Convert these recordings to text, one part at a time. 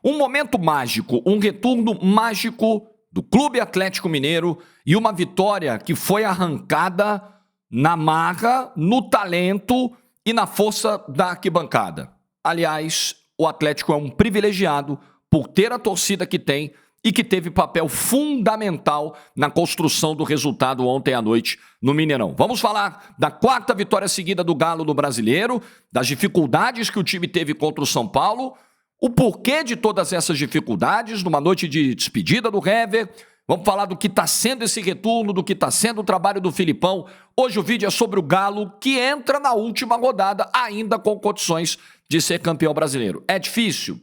Um momento mágico, um retorno mágico do Clube Atlético Mineiro e uma vitória que foi arrancada na marra, no talento e na força da arquibancada. Aliás, o Atlético é um privilegiado por ter a torcida que tem e que teve papel fundamental na construção do resultado ontem à noite no Mineirão. Vamos falar da quarta vitória seguida do Galo no Brasileiro, das dificuldades que o time teve contra o São Paulo, o porquê de todas essas dificuldades numa noite de despedida do Hever. Vamos falar do que está sendo esse retorno, do que está sendo o trabalho do Filipão. Hoje o vídeo é sobre o Galo, que entra na última rodada ainda com condições de ser campeão brasileiro. É difícil,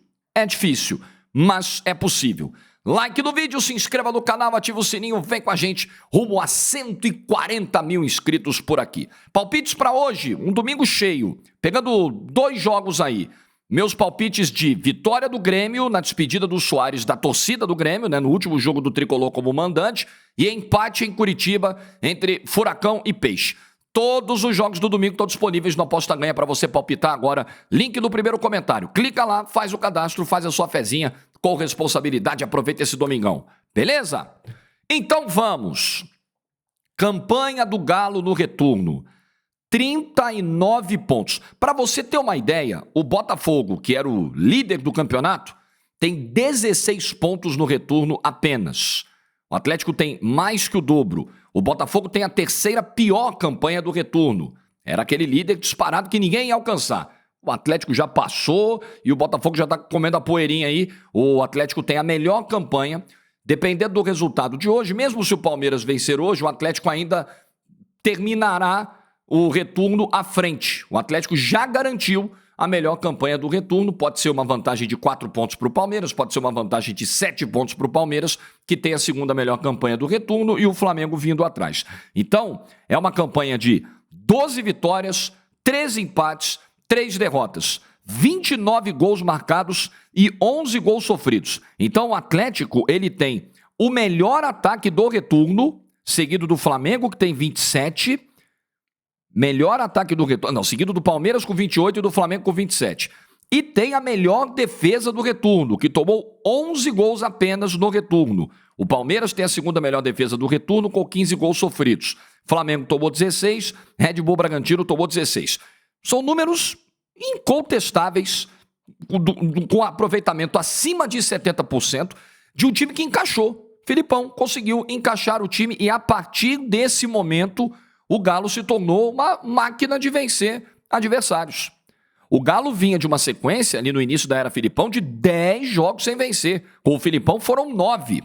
mas é possível. Like no vídeo, se inscreva no canal, ativa o sininho, vem com a gente rumo a 140 mil inscritos por aqui. Palpites para hoje, um domingo cheio, pegando 2 jogos aí. Meus palpites de vitória do Grêmio na despedida do Soares da torcida do Grêmio, no último jogo do Tricolor como mandante, e empate em Curitiba entre Furacão e Peixe. Todos os jogos do domingo estão disponíveis no Aposta Ganha para você palpitar agora. Link no primeiro comentário. Clica lá, faz o cadastro, faz a sua fezinha com responsabilidade. Aproveita esse domingão. Beleza? Então vamos. Campanha do Galo no retorno. 39 pontos. Para você ter uma ideia, o Botafogo, que era o líder do campeonato, tem 16 pontos no retorno apenas. O Atlético tem mais que o dobro. O Botafogo tem a terceira pior campanha do retorno. Era aquele líder disparado que ninguém ia alcançar. O Atlético já passou e o Botafogo já está comendo a poeirinha aí. O Atlético tem a melhor campanha. Dependendo do resultado de hoje, mesmo se o Palmeiras vencer hoje, o Atlético ainda terminará o retorno à frente. O Atlético já garantiu a melhor campanha do retorno. Pode ser uma vantagem de 4 pontos para o Palmeiras, pode ser uma vantagem de 7 pontos para o Palmeiras, que tem a segunda melhor campanha do retorno, e o Flamengo vindo atrás. Então, é uma campanha de 12 vitórias, 13 empates, 3 derrotas, 29 gols marcados e 11 gols sofridos. Então, o Atlético, ele tem o melhor ataque do retorno, seguido do Flamengo, que tem 27. Melhor ataque do retorno. Não, seguido do Palmeiras com 28 e do Flamengo com 27. E tem a melhor defesa do retorno, que tomou 11 gols apenas no retorno. O Palmeiras tem a segunda melhor defesa do retorno com 15 gols sofridos. Flamengo tomou 16, Red Bull Bragantino tomou 16. São números incontestáveis, com aproveitamento acima de 70%, de um time que encaixou. Filipão conseguiu encaixar o time e a partir desse momento o Galo se tornou uma máquina de vencer adversários. O Galo vinha de uma sequência, ali no início da era Filipão, de 10 jogos sem vencer. Com o Filipão foram 9.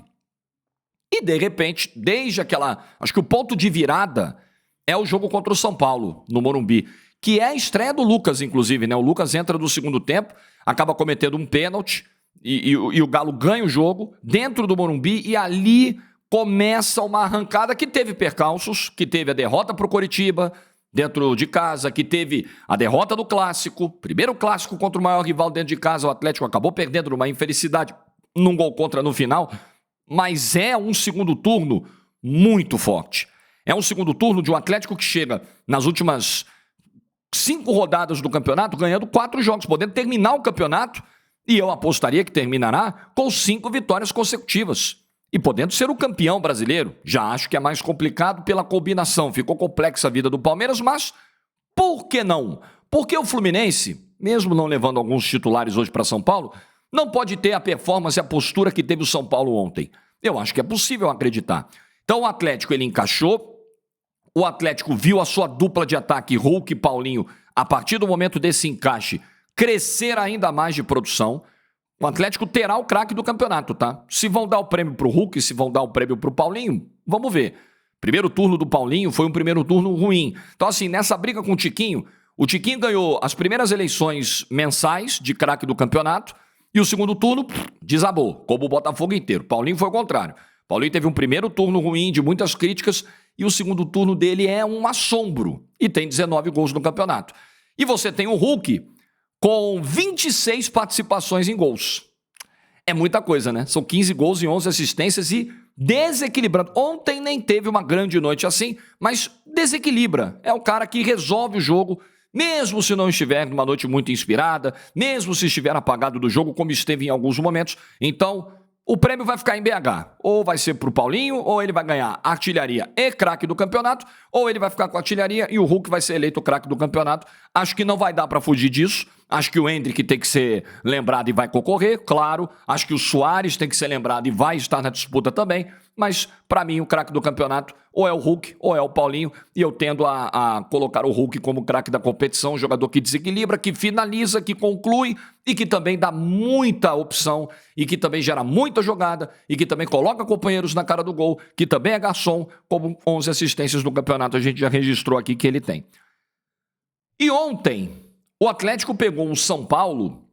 E, de repente, desde aquela... Acho que o ponto de virada é o jogo contra o São Paulo, no Morumbi, que é a estreia do Lucas, inclusive, né? O Lucas entra no segundo tempo, acaba cometendo um pênalti, e o Galo ganha o jogo dentro do Morumbi, e ali começa uma arrancada que teve percalços, que teve a derrota para o Coritiba, dentro de casa, que teve a derrota do Clássico, primeiro Clássico contra o maior rival dentro de casa, o Atlético acabou perdendo numa infelicidade, num gol contra no final, mas é um segundo turno muito forte. É um segundo turno de um Atlético que chega nas últimas 5 rodadas do campeonato, ganhando 4 jogos, podendo terminar o campeonato, e eu apostaria que terminará com 5 vitórias consecutivas. E podendo ser o campeão brasileiro. Já acho que é mais complicado pela combinação. Ficou complexa a vida do Palmeiras, mas por que não? Porque o Fluminense, mesmo não levando alguns titulares hoje para São Paulo, não pode ter a performance e a postura que teve o São Paulo ontem. Eu acho que é possível acreditar. Então o Atlético, ele encaixou. O Atlético viu a sua dupla de ataque, Hulk e Paulinho, a partir do momento desse encaixe, crescer ainda mais de produção. O Atlético terá o craque do campeonato, tá? Se vão dar o prêmio pro Hulk, se vão dar o prêmio pro Paulinho, vamos ver. Primeiro turno do Paulinho foi um primeiro turno ruim. Então, assim, nessa briga com o Tiquinho ganhou as primeiras eleições mensais de craque do campeonato e o segundo turno desabou, como o Botafogo inteiro. Paulinho foi o contrário. Paulinho teve um primeiro turno ruim, de muitas críticas, e o segundo turno dele é um assombro. E tem 19 gols no campeonato. E você tem o Hulk com 26 participações em gols. É muita coisa, né? São 15 gols e 11 assistências e desequilibrando. Ontem nem teve uma grande noite assim, mas desequilibra. É o cara que resolve o jogo mesmo se não estiver numa noite muito inspirada, mesmo se estiver apagado do jogo, como esteve em alguns momentos. Então, o prêmio vai ficar em BH. Ou vai ser pro Paulinho, ou ele vai ganhar artilharia e craque do campeonato, ou ele vai ficar com a artilharia e o Hulk vai ser eleito craque do campeonato. Acho que não vai dar para fugir disso. Acho que o Endrick tem que ser lembrado e vai concorrer, claro. Acho que o Soares tem que ser lembrado e vai estar na disputa também. Mas, para mim, o craque do campeonato ou é o Hulk ou é o Paulinho. E eu tendo a colocar o Hulk como craque da competição, um jogador que desequilibra, que finaliza, que conclui e que também dá muita opção e que também gera muita jogada e que também coloca companheiros na cara do gol, que também é garçom, como 11 assistências no campeonato a gente já registrou aqui que ele tem. E ontem, o Atlético pegou um São Paulo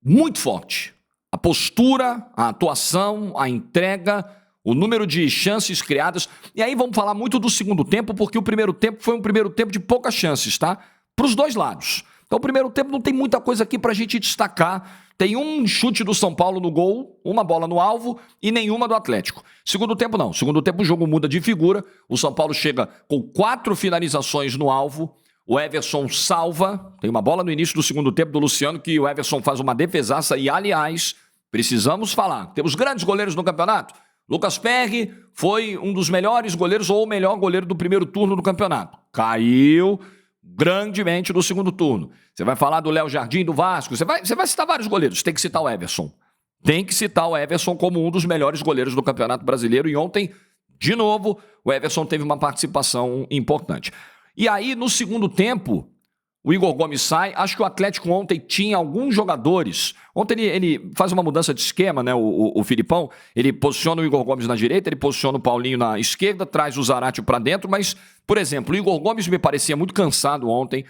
muito forte. A postura, a atuação, a entrega, o número de chances criadas. E aí vamos falar muito do segundo tempo, porque o primeiro tempo foi um primeiro tempo de poucas chances, tá? Para os dois lados. Então o primeiro tempo não tem muita coisa aqui para a gente destacar. Tem um chute do São Paulo no gol, uma bola no alvo e nenhuma do Atlético. Segundo tempo não. Segundo tempo o jogo muda de figura. O São Paulo chega com 4 finalizações no alvo. O Everson salva, tem uma bola no início do segundo tempo do Luciano que o Everson faz uma defesaça e, aliás, precisamos falar, temos grandes goleiros no campeonato. Lucas Perry foi um dos melhores goleiros ou o melhor goleiro do primeiro turno do campeonato. Caiu grandemente no segundo turno. Você vai falar do Léo Jardim do Vasco, você vai citar vários goleiros, tem que citar o Everson. Tem que citar o Everson como um dos melhores goleiros do Campeonato Brasileiro e ontem, de novo, o Everson teve uma participação importante. E aí, no segundo tempo, o Igor Gomes sai. Acho que o Atlético ontem tinha alguns jogadores. Ontem ele faz uma mudança de esquema, né? O Filipão, ele posiciona o Igor Gomes na direita, ele posiciona o Paulinho na esquerda, traz o Zarate para dentro, mas, por exemplo, o Igor Gomes me parecia muito cansado ontem.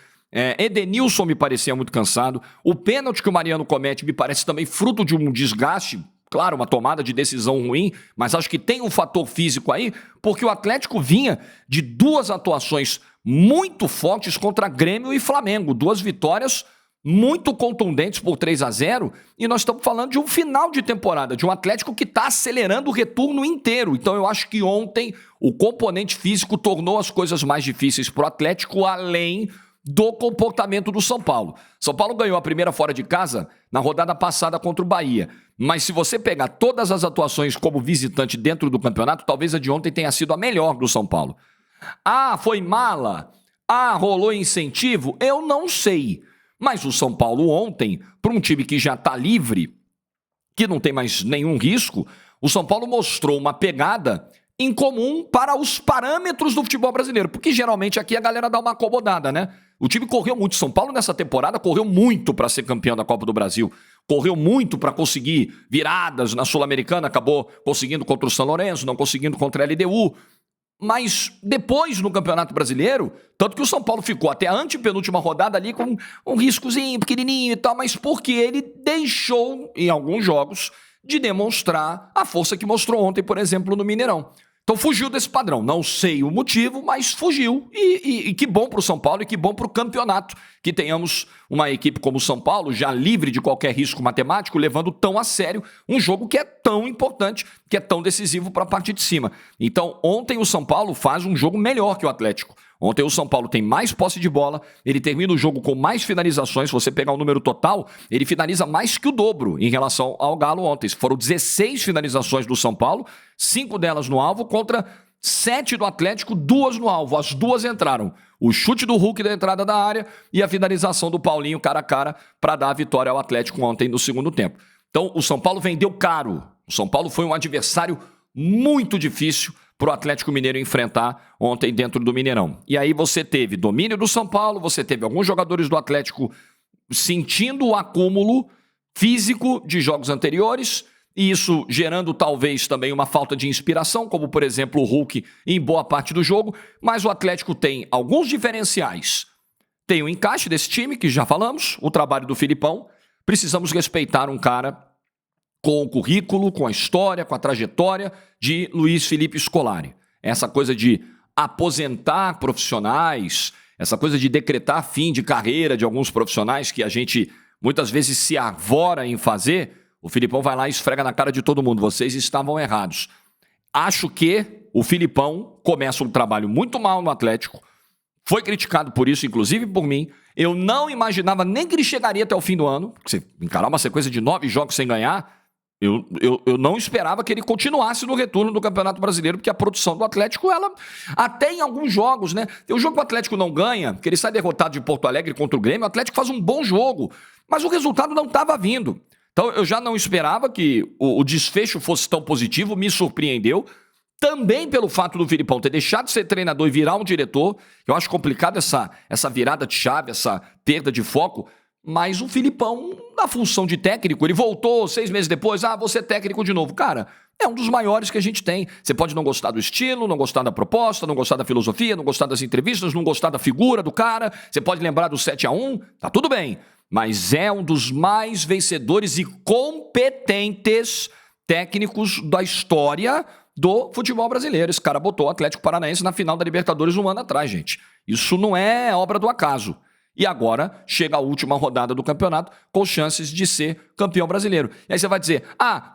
Edenilson me parecia muito cansado. O pênalti que o Mariano comete me parece também fruto de um desgaste. Claro, uma tomada de decisão ruim, mas acho que tem um fator físico aí, porque o Atlético vinha de 2 atuações muito fortes contra Grêmio e Flamengo. 2 vitórias muito contundentes por 3-0, e nós estamos falando de um final de temporada, de um Atlético que está acelerando o retorno inteiro. Então eu acho que ontem o componente físico tornou as coisas mais difíceis para o Atlético, além do comportamento do São Paulo. São Paulo ganhou a primeira fora de casa na rodada passada contra o Bahia. Mas se você pegar todas as atuações como visitante dentro do campeonato, talvez a de ontem tenha sido a melhor do São Paulo. Ah, foi mala? Ah, rolou incentivo? Eu não sei. Mas o São Paulo ontem, para um time que já está livre, que não tem mais nenhum risco, o São Paulo mostrou uma pegada incomum para os parâmetros do futebol brasileiro, porque geralmente aqui a galera dá uma acomodada, né? O time correu muito. São Paulo nessa temporada correu muito para ser campeão da Copa do Brasil, correu muito para conseguir viradas na Sul-Americana, acabou conseguindo contra o São Lourenço, não conseguindo contra a LDU. Mas depois no Campeonato Brasileiro, tanto que o São Paulo ficou até a antepenúltima rodada ali com um riscozinho pequenininho e tal, mas porque ele deixou em alguns jogos de demonstrar a força que mostrou ontem, por exemplo, no Mineirão. Então fugiu desse padrão. Não sei o motivo, mas fugiu. E que bom para o São Paulo e que bom para o campeonato que tenhamos uma equipe como o São Paulo, já livre de qualquer risco matemático, levando tão a sério um jogo que é tão importante, que é tão decisivo para a parte de cima. Então, ontem o São Paulo faz um jogo melhor que o Atlético. Ontem o São Paulo tem mais posse de bola, ele termina o jogo com mais finalizações. Se você pegar o número total, ele finaliza mais que o dobro em relação ao Galo ontem. Foram 16 finalizações do São Paulo, 5 delas no alvo contra 7 do Atlético, 2 no alvo. As 2 entraram. O chute do Hulk da entrada da área e a finalização do Paulinho cara a cara para dar a vitória ao Atlético ontem no segundo tempo. Então o São Paulo vendeu caro. O São Paulo foi um adversário muito difícil para o Atlético Mineiro enfrentar ontem dentro do Mineirão. E aí você teve domínio do São Paulo, você teve alguns jogadores do Atlético sentindo o acúmulo físico de jogos anteriores, e isso gerando talvez também uma falta de inspiração, como por exemplo o Hulk em boa parte do jogo, mas o Atlético tem alguns diferenciais. Tem o encaixe desse time, que já falamos, o trabalho do Filipão. Precisamos respeitar um cara com o currículo, com a história, com a trajetória de Luiz Felipe Scolari. Essa coisa de aposentar profissionais, essa coisa de decretar fim de carreira de alguns profissionais que a gente muitas vezes se arvora em fazer, o Filipão vai lá e esfrega na cara de todo mundo. Vocês estavam errados. Acho que o Filipão começa um trabalho muito mal no Atlético, Foi criticado por isso, inclusive por mim. Eu não imaginava nem que ele chegaria até o fim do ano. Você encarar uma sequência de 9 jogos sem ganhar, eu não esperava que ele continuasse no retorno do Campeonato Brasileiro, porque a produção do Atlético, ela até em alguns jogos, né? Tem um jogo que o Atlético não ganha, que ele sai derrotado de Porto Alegre contra o Grêmio, o Atlético faz um bom jogo, mas o resultado não estava vindo. Então eu já não esperava que o desfecho fosse tão positivo, me surpreendeu. Também pelo fato do Filipão ter deixado de ser treinador e virar um diretor. Eu acho complicado essa virada de chave, essa perda de foco. Mas o Filipão, na função de técnico, ele voltou 6 meses depois, vou ser técnico de novo. Cara, é um dos maiores que a gente tem. Você pode não gostar do estilo, não gostar da proposta, não gostar da filosofia, não gostar das entrevistas, não gostar da figura do cara. Você pode lembrar do 7-1, tá tudo bem. Mas é um dos mais vencedores e competentes técnicos da história do futebol brasileiro. Esse cara botou o Atlético Paranaense na final da Libertadores 1 ano atrás, gente. Isso não é obra do acaso. E agora chega a última rodada do campeonato com chances de ser campeão brasileiro. E aí você vai dizer,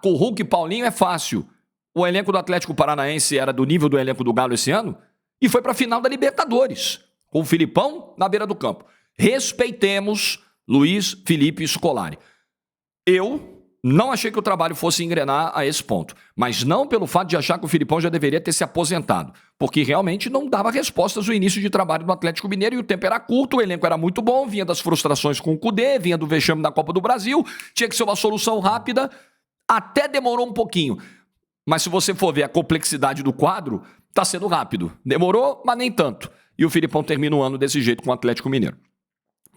com o Hulk e Paulinho é fácil. O elenco do Atlético Paranaense era do nível do elenco do Galo esse ano e foi para a final da Libertadores, com o Filipão na beira do campo. Respeitemos Luiz Felipe Scolari. Eu não achei que o trabalho fosse engrenar a esse ponto, mas não pelo fato de achar que o Filipão já deveria ter se aposentado, porque realmente não dava respostas no início de trabalho do Atlético Mineiro e o tempo era curto, o elenco era muito bom, vinha das frustrações com o Cudê, vinha do vexame da Copa do Brasil, tinha que ser uma solução rápida, até demorou um pouquinho, mas se você for ver a complexidade do quadro, está sendo rápido. Demorou, mas nem tanto. E o Filipão termina o ano desse jeito com o Atlético Mineiro.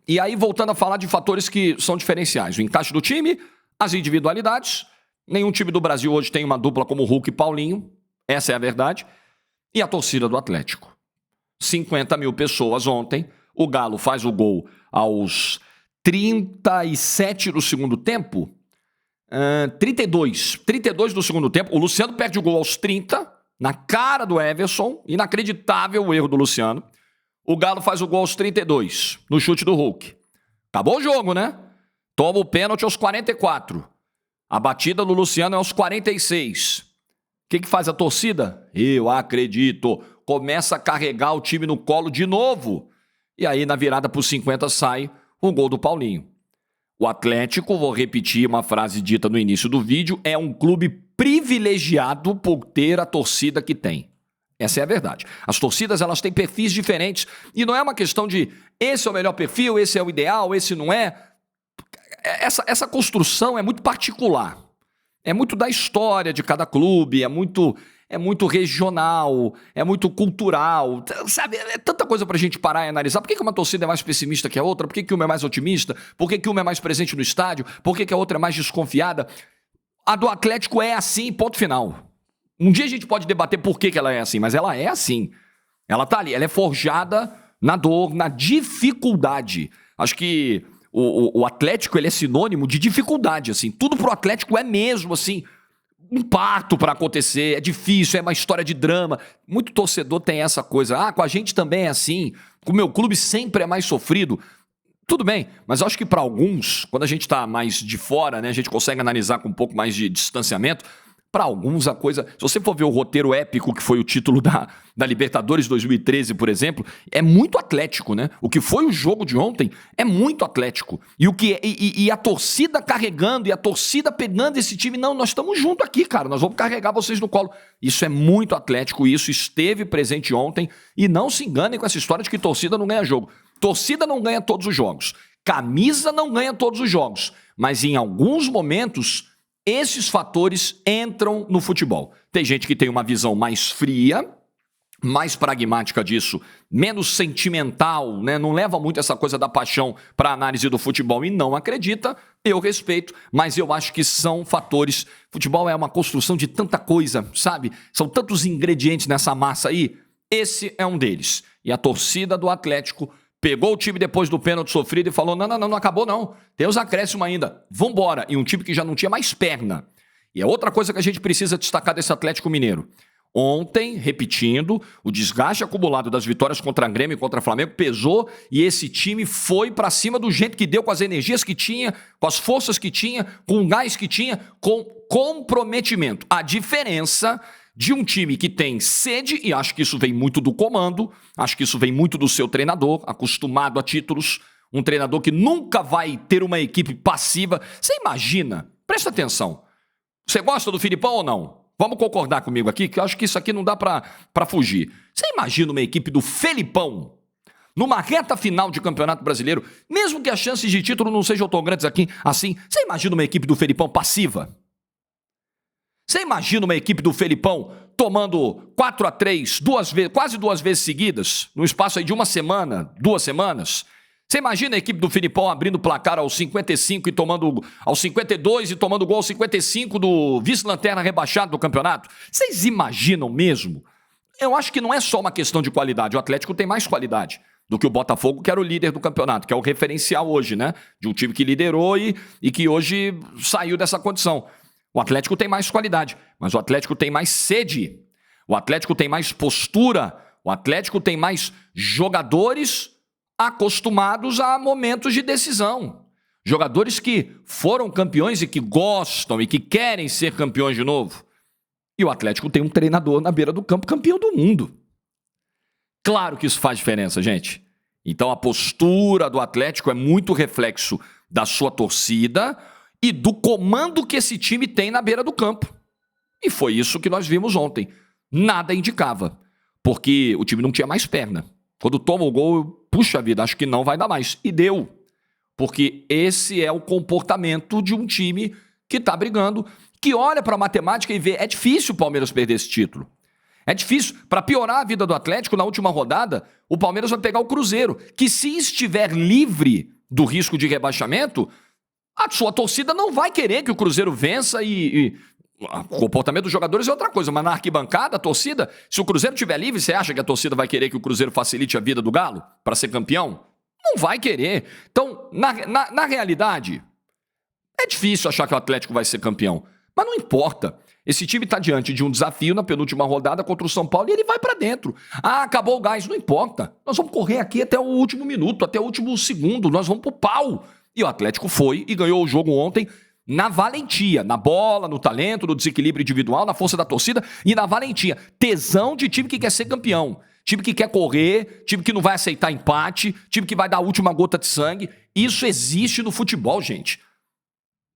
E aí, voltando a falar de fatores que são diferenciais, o encaixe do time, as individualidades. Nenhum time do Brasil hoje tem uma dupla como Hulk e Paulinho. Essa é a verdade. E a torcida do Atlético. 50 mil pessoas ontem. O Galo faz o gol aos 37 do segundo tempo. 32 do segundo tempo. O Luciano perde o gol aos 30, na cara do Everson. Inacreditável o erro do Luciano. O Galo faz o gol aos 32, no chute do Hulk. Acabou o jogo, né? Toma o pênalti aos 44. A batida do Luciano é aos 46. O que faz a torcida? Eu acredito. Começa a carregar o time no colo de novo. E aí, na virada para os 50, sai o gol do Paulinho. O Atlético, vou repetir uma frase dita no início do vídeo, é um clube privilegiado por ter a torcida que tem. Essa é a verdade. As torcidas, elas têm perfis diferentes. E não é uma questão de esse é o melhor perfil, esse é o ideal, esse não é. Essa construção é muito particular. É muito da história de cada clube, é muito regional, é muito cultural, sabe? É tanta coisa pra gente parar e analisar. Por que uma torcida é mais pessimista que a outra? Por que uma é mais otimista? Por que uma é mais presente no estádio? Por que a outra é mais desconfiada? A do Atlético é assim, ponto final. Um dia a gente pode debater por que ela é assim, mas ela é assim. Ela tá ali, ela é forjada na dor, na dificuldade. Acho que o Atlético, ele é sinônimo de dificuldade, assim. Tudo pro Atlético é mesmo, assim, um parto para acontecer, é difícil, é uma história de drama. Muito torcedor tem essa coisa, com a gente também é assim, com o meu clube sempre é mais sofrido. Tudo bem, mas acho que para alguns, quando a gente tá mais de fora, né, a gente consegue analisar com um pouco mais de distanciamento. Para alguns a coisa... Se você for ver o roteiro épico que foi o título da Libertadores 2013, por exemplo, é muito Atlético, né? O que foi o jogo de ontem é muito Atlético. E a torcida carregando, e a torcida pegando esse time. Não, nós estamos juntos aqui, cara. Nós vamos carregar vocês no colo. Isso é muito Atlético, e isso esteve presente ontem. E não se enganem com essa história de que torcida não ganha jogo. Torcida não ganha todos os jogos. Camisa não ganha todos os jogos. Mas em alguns momentos... esses fatores entram no futebol. Tem gente que tem uma visão mais fria, mais pragmática disso, menos sentimental, né? Não leva muito essa coisa da paixão para a análise do futebol e não acredita. Eu respeito, mas eu acho que são fatores. Futebol é uma construção de tanta coisa, sabe? São tantos ingredientes nessa massa aí. Esse é um deles. E a torcida do Atlético pegou o time depois do pênalti sofrido e falou, não acabou não, tem os acréscimos ainda, vambora. E um time que já não tinha mais perna. E é outra coisa que a gente precisa destacar desse Atlético Mineiro. Ontem, repetindo, o desgaste acumulado das vitórias contra a Grêmio e contra o Flamengo pesou e esse time foi pra cima do jeito que deu, com as energias que tinha, com as forças que tinha, com o gás que tinha, com comprometimento. A diferença de um time que tem sede, e acho que isso vem muito do comando, acho que isso vem muito do seu treinador, acostumado a títulos, um treinador que nunca vai ter uma equipe passiva. Você imagina, presta atenção, você gosta do Filipão ou não? Vamos concordar comigo aqui, que eu acho que isso aqui não dá pra fugir. Você imagina uma equipe do Felipão numa reta final de Campeonato Brasileiro, mesmo que as chances de título não sejam tão grandes aqui, assim, você imagina uma equipe do Felipão passiva? Você imagina uma equipe do Felipão tomando 4-3 quase duas vezes seguidas, no espaço aí de uma semana, 2 semanas? Você imagina a equipe do Felipão abrindo o placar aos 55 e tomando aos 52 e tomando gol aos 55 do vice-lanterna rebaixado do campeonato? Vocês imaginam mesmo? Eu acho que não é só uma questão de qualidade. O Atlético tem mais qualidade do que o Botafogo, que era o líder do campeonato, que é o referencial hoje, né? De um time que liderou e que hoje saiu dessa condição. O Atlético tem mais qualidade, mas o Atlético tem mais sede. O Atlético tem mais postura. O Atlético tem mais jogadores acostumados a momentos de decisão. Jogadores que foram campeões e que gostam e que querem ser campeões de novo. E o Atlético tem um treinador na beira do campo campeão do mundo. Claro que isso faz diferença, gente. Então a postura do Atlético é muito reflexo da sua torcida e do comando que esse time tem na beira do campo. E foi isso que nós vimos ontem. Nada indicava, porque o time não tinha mais perna. Quando toma o gol, puxa vida, acho que não vai dar mais. E deu. Porque esse é o comportamento de um time que está brigando, que olha para a matemática e vê, é difícil o Palmeiras perder esse título. É difícil. Para piorar a vida do Atlético, na última rodada, o Palmeiras vai pegar o Cruzeiro, que se estiver livre do risco de rebaixamento, a sua torcida não vai querer que o Cruzeiro vença o comportamento dos jogadores é outra coisa, mas na arquibancada, a torcida, se o Cruzeiro estiver livre, você acha que a torcida vai querer que o Cruzeiro facilite a vida do Galo para ser campeão? Não vai querer. Então, na realidade, é difícil achar que o Atlético vai ser campeão, mas não importa. Esse time está diante de um desafio na penúltima rodada contra o São Paulo e ele vai para dentro. Ah, acabou o gás, não importa. Nós vamos correr aqui até o último minuto, até o último segundo, nós vamos pro pau. E o Atlético foi e ganhou o jogo ontem na valentia, na bola, no talento, no desequilíbrio individual, na força da torcida e na valentia. Tesão de time que quer ser campeão. Time que quer correr, time que não vai aceitar empate, time que vai dar a última gota de sangue. Isso existe no futebol, gente.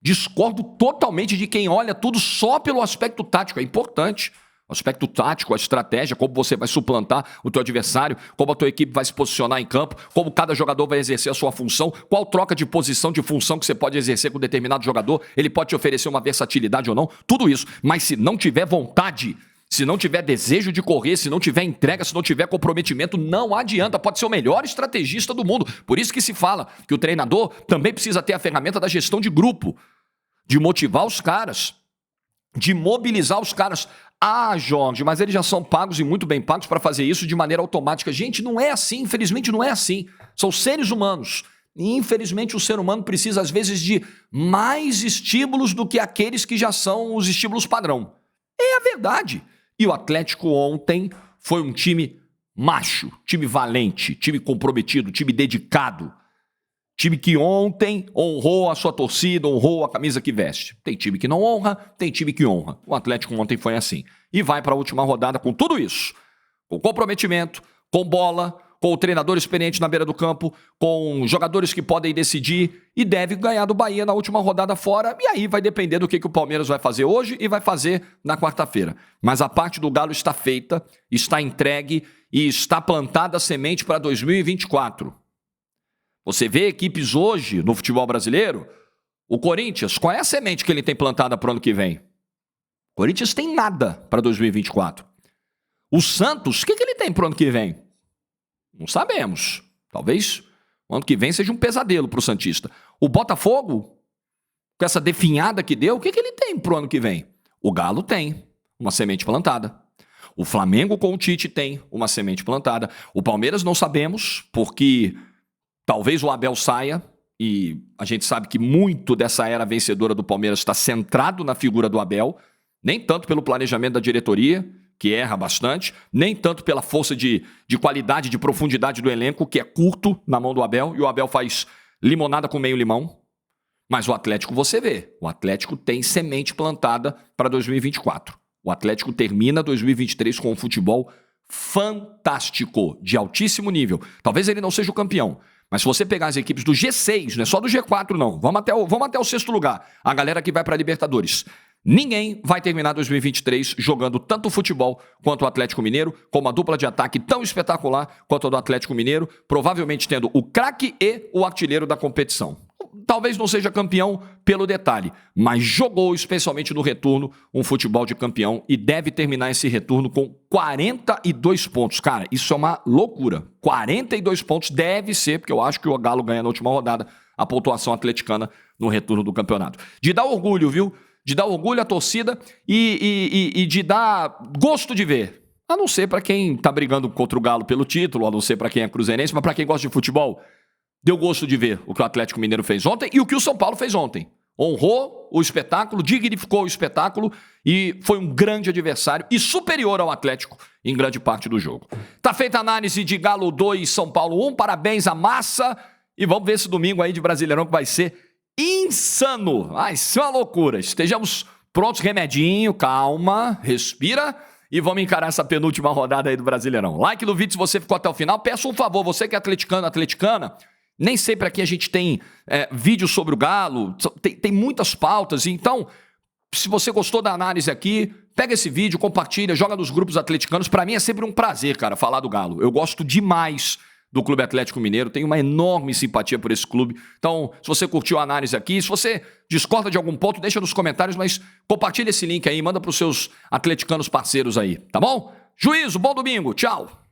Discordo totalmente de quem olha tudo só pelo aspecto tático. É importante. O aspecto tático, a estratégia, como você vai suplantar o teu adversário, como a tua equipe vai se posicionar em campo, como cada jogador vai exercer a sua função, qual troca de posição, de função que você pode exercer com determinado jogador, ele pode te oferecer uma versatilidade ou não, tudo isso. Mas se não tiver vontade, se não tiver desejo de correr, se não tiver entrega, se não tiver comprometimento, não adianta, pode ser o melhor estrategista do mundo. Por isso que se fala que o treinador também precisa ter a ferramenta da gestão de grupo, de motivar os caras, de mobilizar os caras. Ah, Jorge, mas eles já são pagos e muito bem pagos para fazer isso de maneira automática. Gente, não é assim, infelizmente não é assim. São seres humanos. E infelizmente o ser humano precisa às vezes de mais estímulos do que aqueles que já são os estímulos padrão. É a verdade. E o Atlético ontem foi um time macho, time valente, time comprometido, time dedicado. Time que ontem honrou a sua torcida, honrou a camisa que veste. Tem time que não honra, tem time que honra. O Atlético ontem foi assim. E vai para a última rodada com tudo isso. Com comprometimento, com bola, com o treinador experiente na beira do campo, com jogadores que podem decidir e deve ganhar do Bahia na última rodada fora. E aí vai depender do que o Palmeiras vai fazer hoje e vai fazer na quarta-feira. Mas a parte do Galo está feita, está entregue e está plantada a semente para 2024. Você vê equipes hoje no futebol brasileiro, o Corinthians, qual é a semente que ele tem plantada para o ano que vem? O Corinthians tem nada para 2024. O Santos, o que ele tem para o ano que vem? Não sabemos. Talvez o ano que vem seja um pesadelo para o Santista. O Botafogo, com essa definhada que deu, o que ele tem para o ano que vem? O Galo tem uma semente plantada. O Flamengo com o Tite tem uma semente plantada. O Palmeiras não sabemos, porque talvez o Abel saia, e a gente sabe que muito dessa era vencedora do Palmeiras está centrado na figura do Abel, nem tanto pelo planejamento da diretoria, que erra bastante, nem tanto pela força de qualidade, de profundidade do elenco, que é curto na mão do Abel, e o Abel faz limonada com meio limão. Mas o Atlético você vê, o Atlético tem semente plantada para 2024. O Atlético termina 2023 com um futebol fantástico, de altíssimo nível. Talvez ele não seja o campeão, mas se você pegar as equipes do G6, não é só do G4 não, vamos até o sexto lugar, a galera que vai para a Libertadores. Ninguém vai terminar 2023 jogando tanto futebol quanto o Atlético Mineiro, com uma dupla de ataque tão espetacular quanto a do Atlético Mineiro, provavelmente tendo o craque e o artilheiro da competição. Talvez não seja campeão pelo detalhe, mas jogou, especialmente no retorno, um futebol de campeão e deve terminar esse retorno com 42 pontos. Cara, isso é uma loucura. 42 pontos deve ser, porque eu acho que o Galo ganha na última rodada a pontuação atleticana no retorno do campeonato. De dar orgulho, viu? De dar orgulho à torcida e de dar gosto de ver. A não ser para quem tá brigando contra o Galo pelo título, a não ser para quem é cruzeirense, mas para quem gosta de futebol, deu gosto de ver o que o Atlético Mineiro fez ontem e o que o São Paulo fez ontem. Honrou o espetáculo, dignificou o espetáculo e foi um grande adversário e superior ao Atlético em grande parte do jogo. Tá feita a análise de Galo 2, São Paulo 1. Parabéns à massa e vamos ver esse domingo aí de Brasileirão que vai ser insano. Vai ser uma loucura. Estejamos prontos, remedinho, calma, respira e vamos encarar essa penúltima rodada aí do Brasileirão. Like no vídeo se você ficou até o final. Peço um favor, você que é atleticano, atleticana, nem sempre aqui a gente tem vídeo sobre o Galo, tem muitas pautas, então se você gostou da análise aqui, pega esse vídeo, compartilha, joga nos grupos atleticanos. Para mim é sempre um prazer, cara, falar do Galo. Eu gosto demais do Clube Atlético Mineiro, tenho uma enorme simpatia por esse clube. Então, se você curtiu a análise aqui, se você discorda de algum ponto, deixa nos comentários, mas compartilha esse link aí, manda para os seus atleticanos parceiros aí, tá bom? Juízo, bom domingo, tchau!